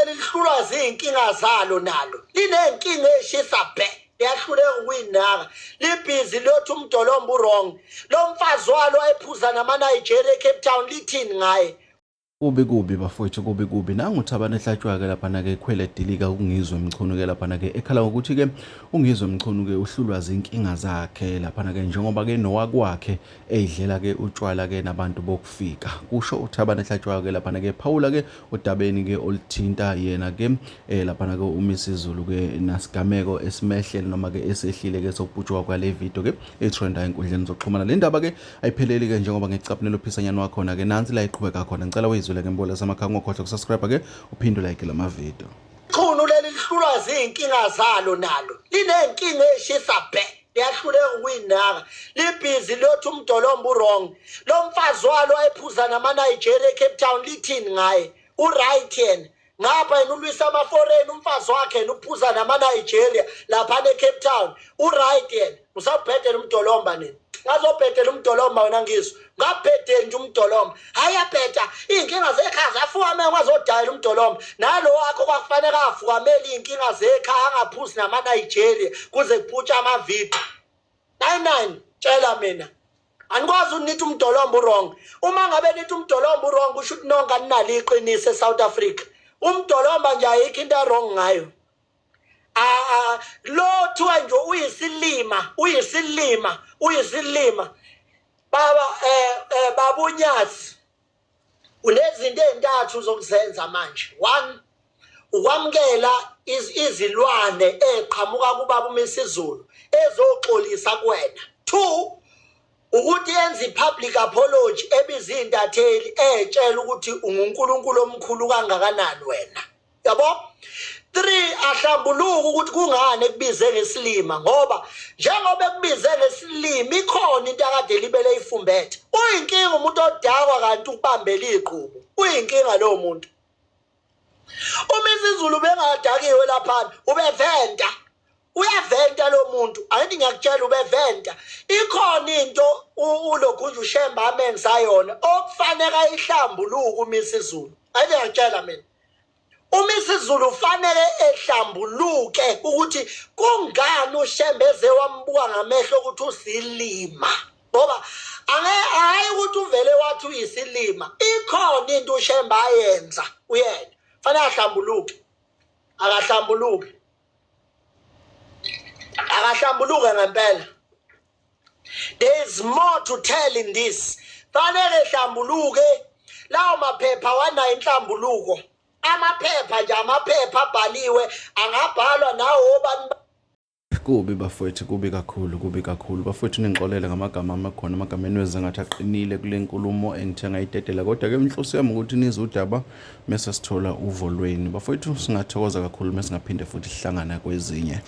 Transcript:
leli lihlulwa zinkinga zalo nalo linenkinga eshisa bhe liyahluleka ukuyinaka libhizi lothi umdolomba wrong lo mfazi walo ayiphuza nama-Nigeria eCape Town lithini ngaye Kubi bafowethu kubi nangu uThabani ehlatshwa-ke laphana-ke khwele dilika ungizwe mchunu-ke laphana-ke ekhala ngokuthi-ke ungizwe mchunu-ke uhlulwa zinkinga zakhe laphana-ke njengoba-ke nowakwakhe eyidlela-ke utshwala-ke nabantu bokufika kusho uThabani ehlatshwa-ke laphana-ke phawula-ke udabeni-ke oluthinta yena-ke laphana-ke uMisizulu-ke nasigameko esimehlele noma-ke esehlile-ke sokubhutshwa kwale video-ke ethrendayo enkundleni zokuxhumana le ndaba-ke ayipheleli-ke njengoba ngecaphanelo phisanyana wakhona-ke nansi la iqhubeka khona ngicela wezwele ngembolo samakhanga ngokhohle ukusubscribe ke uphinde like lama video. Iqhunu leli lihlulwa zinkinga zalo nalo linenkinga eshisa bhe liyahluleka ukuyinaka libhizi lothi umdolomba wrong lo mfazi walo ayiphuza nama-Nigeria eCape Town lithini ngaye uright yena ngapha yena ulwisa ama-foreign umfazi wakhe yena uphuza nama-Nigeria laphana eCape Town uright yena usabhedela umdolomba nini ngazobhedela umdolomba wena ngizwe ngabhedela nje umdolomba hayabheda iy'nkinga zekhaya zafukamela ngazodayela umdolomba nalo wakho kwakufanele afukamele iy'nkinga zekhaya angaphuzi nama-Nigeria kuze kuphutshe amavidiyo 99 tshela mina anikwazi unithi umdolomba wrong uma ngabe nithi umdolomba wrong kusho ukuthi nonke aninalo iqiniso eSouth Africa umdolomba nje ayikho into wrong ngayo lo thiwa nje uyisilima baba uNyathi unezinto ezintathu zokuzenza manje 1 ukwamkela izilwane eqhamuka kubaba uMisizulu ezoxolisa kuwena 2 ukuthi yenze ipublic apology ebiza intatheli etshela ukuthi unguNkulunkulu omkhulu kangakanani wena yabo 3 ahlambuluka ukuthi kungani ekubize ngesilima ngoba njengoba ekubize ngesilima ikhona into akade libele ifumbethe uyinkinga umuntu odakwa kanti ukubambela iqhubu uyinkinga lo muntu uMisizulu bengadakiwe lapha ubeventa uyaventa lo muntu ayithi ngiyakutshela ubeventa ikhona into ulokhunje uShemba amenza yona okufanele ayihlambuluka uMisizulu ayithi ngiyakutshela mina uMisizulu ufanele ehlambuluke ukuthi kungani uShembeze wambuka ngamehlo ukuthi usilima ngoba hayi ukuthi uvele wathi uyisilima ikhona into uShemba ayenza uyena fanele ahlambuluke akahlambuluke ngempela there is more to tell in this fanele ehlambuluke lawo maphepha wanayo inhlambuluko amaphepha nje amaphepha abhaliwe angabhalwa nawo obani Kubi bafowethu kubi kakhulu bafowethu ningixolele ngamagama amakhona amagama enweze ngathi aqinile kule nkulumo engithenga idedela kodwa ke inhloso yami ukuthi nizwe udaba mase sithola uvolweni bafowethu singathokoza kakhulu mase singaphinde futhi sihlangana kwezinye